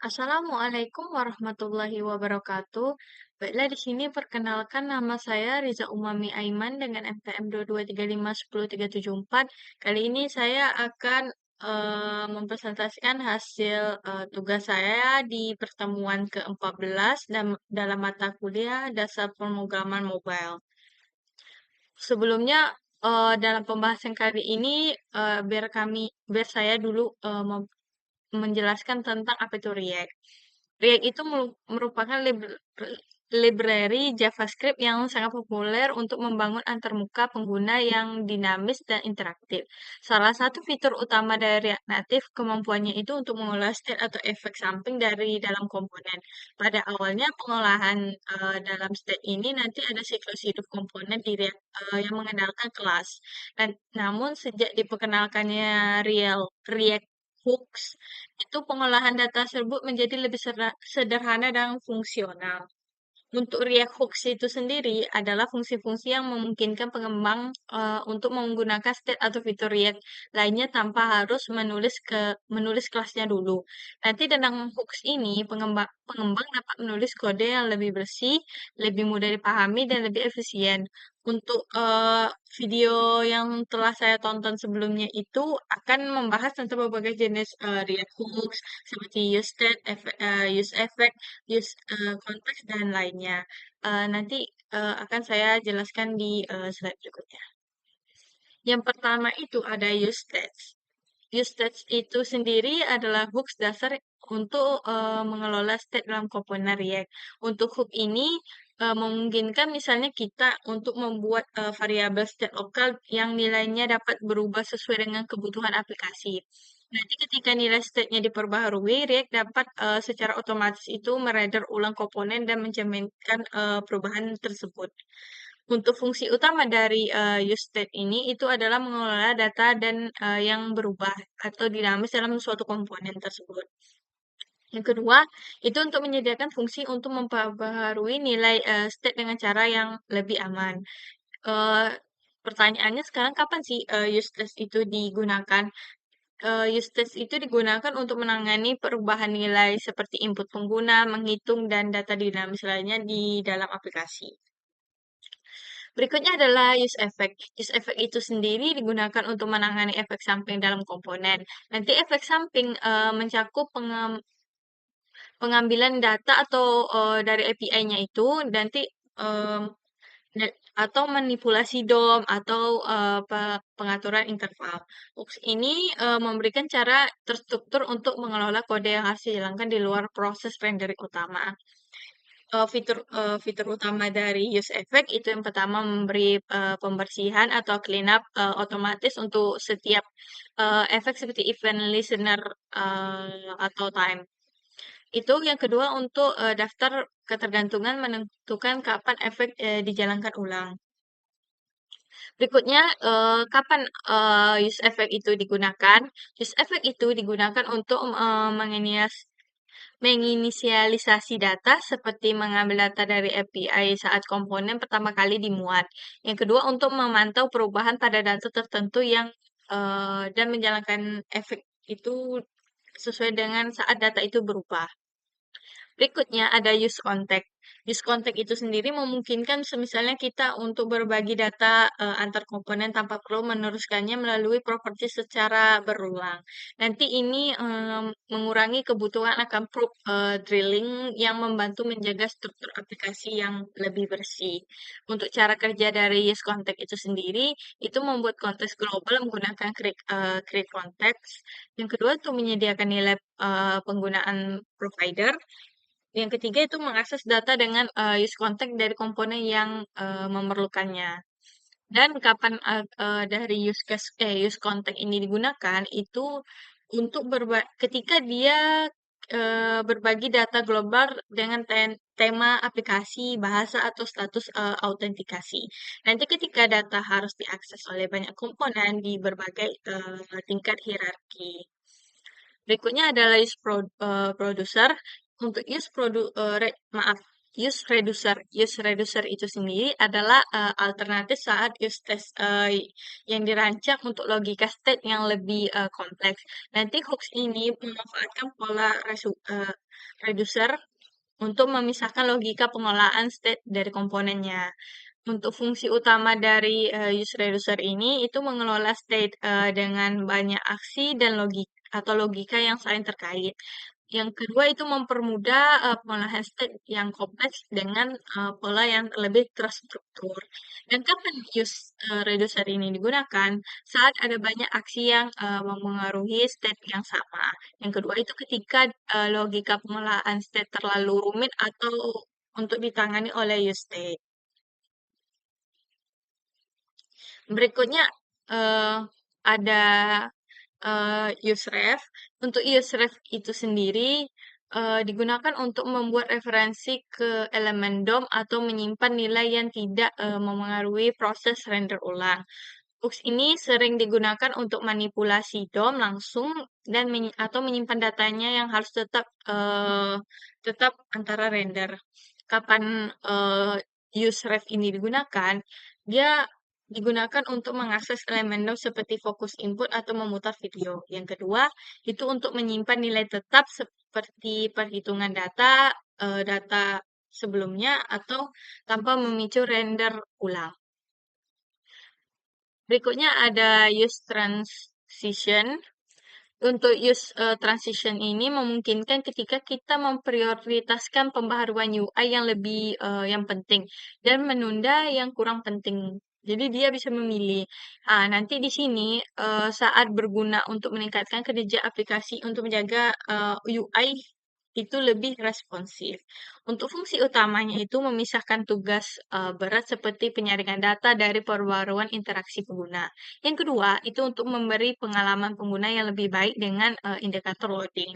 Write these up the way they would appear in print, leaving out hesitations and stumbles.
Assalamualaikum warahmatullahi wabarakatuh. Baiklah di sini perkenalkan nama saya Riza Umami Aiman dengan NPM 223510374. Kali ini saya akan mempresentasikan hasil tugas saya di pertemuan ke-14 dalam mata kuliah Dasar Pemrograman Mobile. Sebelumnya dalam pembahasan kali ini biar saya dulu menjelaskan tentang apa itu React. React itu merupakan library JavaScript yang sangat populer untuk membangun antarmuka pengguna yang dinamis dan interaktif. Salah satu fitur utama dari React Native kemampuannya itu untuk mengolah state atau efek samping dari dalam komponen. Pada awalnya pengolahan dalam state ini nanti ada siklus hidup komponen di React yang mengandalkan kelas. Namun sejak diperkenalkannya React Hooks, itu pengolahan data tersebut menjadi lebih sederhana dan fungsional. Untuk React Hooks itu sendiri adalah fungsi-fungsi yang memungkinkan pengembang untuk menggunakan state atau fitur React lainnya tanpa harus menulis kelasnya dulu. Nanti dalam hooks ini pengembang dapat menulis kode yang lebih bersih, lebih mudah dipahami dan lebih efisien. Untuk video yang telah saya tonton sebelumnya itu akan membahas tentang berbagai jenis React Hooks seperti use state, use effect, use konteks dan lainnya. Nanti akan saya jelaskan di slide berikutnya. Yang pertama itu ada use stats. Use stats itu sendiri adalah hooks dasar untuk mengelola state dalam komponen React. Untuk hook ini memungkinkan misalnya kita untuk membuat variabel state lokal yang nilainya dapat berubah sesuai dengan kebutuhan aplikasi. Nanti ketika nilai state-nya diperbaharui, React dapat secara otomatis itu merender ulang komponen dan mencerminkan perubahan tersebut. Untuk fungsi utama dari useState ini itu adalah mengelola data dan yang berubah atau dinamis dalam suatu komponen tersebut. Yang kedua, itu untuk menyediakan fungsi untuk memperbaharui nilai state dengan cara yang lebih aman. Eh, Pertanyaannya sekarang kapan sih useTest itu digunakan? UseTest itu digunakan untuk menangani perubahan nilai seperti input pengguna, menghitung, dan data dinamis lainnya di dalam aplikasi. Berikutnya adalah use effect. Use effect itu sendiri digunakan untuk menangani efek samping dalam komponen. Nanti efek samping mencakup pengambilan data atau dari API-nya itu nanti em, atau manipulasi DOM atau pengaturan interval. Hooks ini memberikan cara terstruktur untuk mengelola kode yang harus dihilangkan di luar proses rendering utama. Fitur utama dari use effect itu yang pertama memberi pembersihan atau clean up otomatis untuk setiap efek seperti event listener atau time. Itu yang kedua untuk daftar ketergantungan menentukan kapan efek dijalankan ulang. Berikutnya, kapan use effect itu digunakan? Use effect itu digunakan untuk menginisialisasi data seperti mengambil data dari API saat komponen pertama kali dimuat. Yang kedua untuk memantau perubahan pada data tertentu yang dan menjalankan efek itu sesuai dengan saat data itu berubah. Berikutnya ada use contact. Use contact itu sendiri memungkinkan misalnya kita untuk berbagi data antar komponen tanpa perlu meneruskannya melalui properti secara berulang. Nanti ini mengurangi kebutuhan akan probe drilling yang membantu menjaga struktur aplikasi yang lebih bersih. Untuk cara kerja dari use contact itu sendiri, itu membuat konteks global menggunakan create context. Yang kedua itu menyediakan nilai penggunaan provider. Yang ketiga itu mengakses data dengan use contact dari komponen yang memerlukannya. Dan kapan dari use contact ini digunakan itu untuk ketika dia berbagi data global dengan tema aplikasi, bahasa atau status autentikasi. Nanti ketika data harus diakses oleh banyak komponen di berbagai tingkat hierarki. Berikutnya adalah use producer. Untuk use maaf. use reducer. Use reducer itu sendiri adalah alternatif saat use test yang dirancang untuk logika state yang lebih kompleks. Nanti hooks ini memanfaatkan pola reducer untuk memisahkan logika pengolahan state dari komponennya. Untuk fungsi utama dari use reducer ini itu mengelola state dengan banyak aksi dan logika yang saling terkait. Yang kedua itu mempermudah pengolahan state yang kompleks dengan pola yang lebih terstruktur. Dan kapan use reducer ini digunakan? Saat ada banyak aksi yang memengaruhi state yang sama. Yang kedua itu ketika logika pengolahan state terlalu rumit atau untuk ditangani oleh use state. Berikutnya eh, ada useref. Untuk useref itu sendiri digunakan untuk membuat referensi ke elemen DOM atau menyimpan nilai yang tidak memengaruhi proses render ulang. Hooks ini sering digunakan untuk manipulasi DOM langsung dan atau menyimpan datanya yang harus tetap antara render. Kapan useref ini digunakan? Dia digunakan untuk mengakses elemen DOM seperti fokus input atau memutar video. Yang kedua, itu untuk menyimpan nilai tetap seperti perhitungan data sebelumnya atau tanpa memicu render ulang. Berikutnya ada use transition. Untuk use transition ini memungkinkan ketika kita memprioritaskan pembaharuan UI yang penting dan menunda yang kurang penting. Jadi dia bisa memilih. Nanti di sini saat berguna untuk meningkatkan kinerja aplikasi untuk menjaga UI itu lebih responsif. Untuk fungsi utamanya itu memisahkan tugas berat seperti penyaringan data dari perbaruan interaksi pengguna. Yang kedua, itu untuk memberi pengalaman pengguna yang lebih baik dengan indikator loading.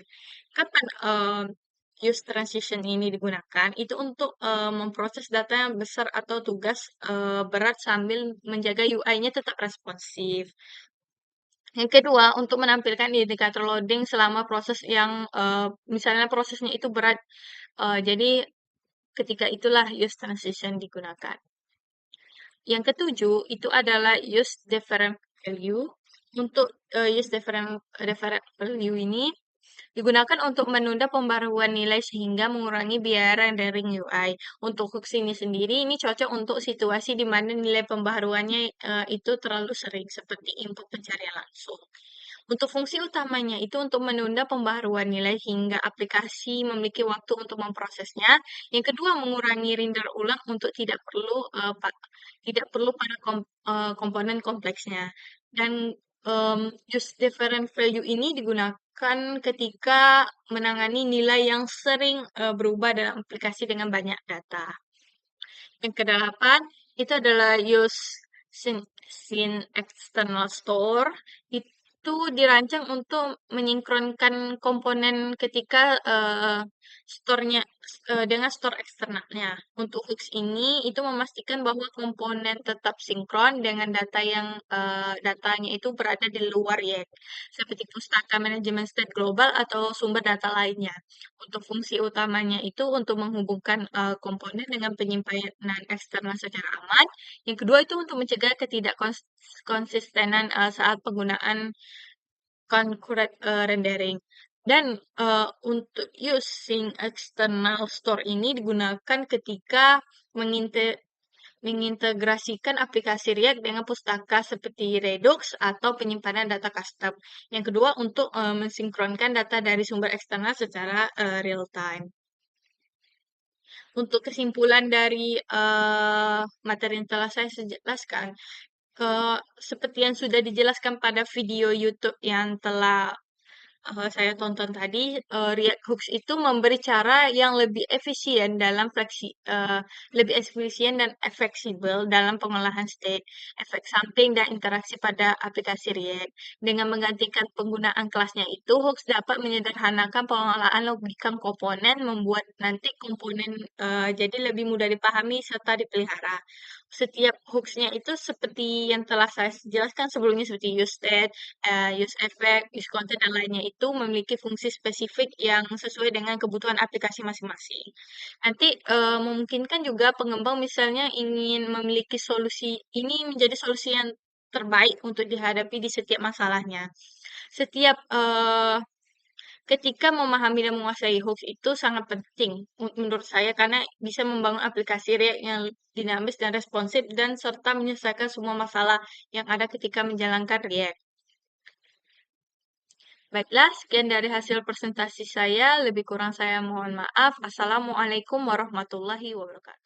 Kapan use transition ini digunakan? Itu untuk memproses data yang besar atau tugas berat sambil menjaga UI-nya tetap responsif. Yang kedua, untuk menampilkan indikator loading selama proses yang misalnya prosesnya itu berat. Jadi ketika itulah use transition digunakan. Yang ketujuh itu adalah use different value. Untuk use different value ini digunakan untuk menunda pembaruan nilai sehingga mengurangi biaya rendering UI. Untuk hooks ini sendiri, ini cocok untuk situasi di mana nilai pembaharuannya itu terlalu sering, seperti input pencarian langsung. Untuk fungsi utamanya itu untuk menunda pembaharuan nilai hingga aplikasi memiliki waktu untuk memprosesnya. Yang kedua, mengurangi render ulang untuk tidak perlu pada komponen kompleksnya. Dan use different value ini digunakan ketika menangani nilai yang sering berubah dalam aplikasi dengan banyak data. Yang kedelapan itu adalah use scene external store. Itu dirancang untuk menyinkronkan komponen ketika store-nya dengan store eksternalnya. Untuk hooks ini itu memastikan bahwa komponen tetap sinkron dengan datanya itu berada di luar YEK, seperti pustaka manajemen state global atau sumber data lainnya. Untuk fungsi utamanya itu untuk menghubungkan komponen dengan penyimpanan eksternal secara aman. Yang kedua itu untuk mencegah ketidakkonsistenan saat penggunaan concurrent rendering. Dan untuk using external store ini digunakan ketika mengintegrasikan aplikasi React dengan pustaka seperti Redux atau penyimpanan data custom. Yang kedua untuk mensinkronkan data dari sumber eksternal secara real time. Untuk kesimpulan dari materi yang telah saya jelaskan, seperti yang sudah dijelaskan pada video YouTube yang telah saya tonton tadi, React Hooks itu memberi cara yang lebih efisien dan fleksibel dalam pengolahan state, efek samping, dan interaksi pada aplikasi React. Dengan menggantikan penggunaan kelasnya itu, Hooks dapat menyederhanakan pengolahan logika komponen, membuat nanti komponen jadi lebih mudah dipahami serta dipelihara. setiap hoax-nya itu seperti yang telah saya jelaskan sebelumnya seperti use state, use effect, use content dan lainnya itu memiliki fungsi spesifik yang sesuai dengan kebutuhan aplikasi masing-masing. Nanti memungkinkan juga pengembang misalnya ingin memiliki solusi ini menjadi solusi yang terbaik untuk dihadapi di setiap masalahnya. Setiap ketika memahami dan menguasai hoax itu sangat penting menurut saya karena bisa membangun aplikasi React yang dinamis dan responsif dan serta menyelesaikan semua masalah yang ada ketika menjalankan React. Baiklah, sekian dari hasil presentasi saya. Lebih kurang saya mohon maaf. Assalamualaikum warahmatullahi wabarakatuh.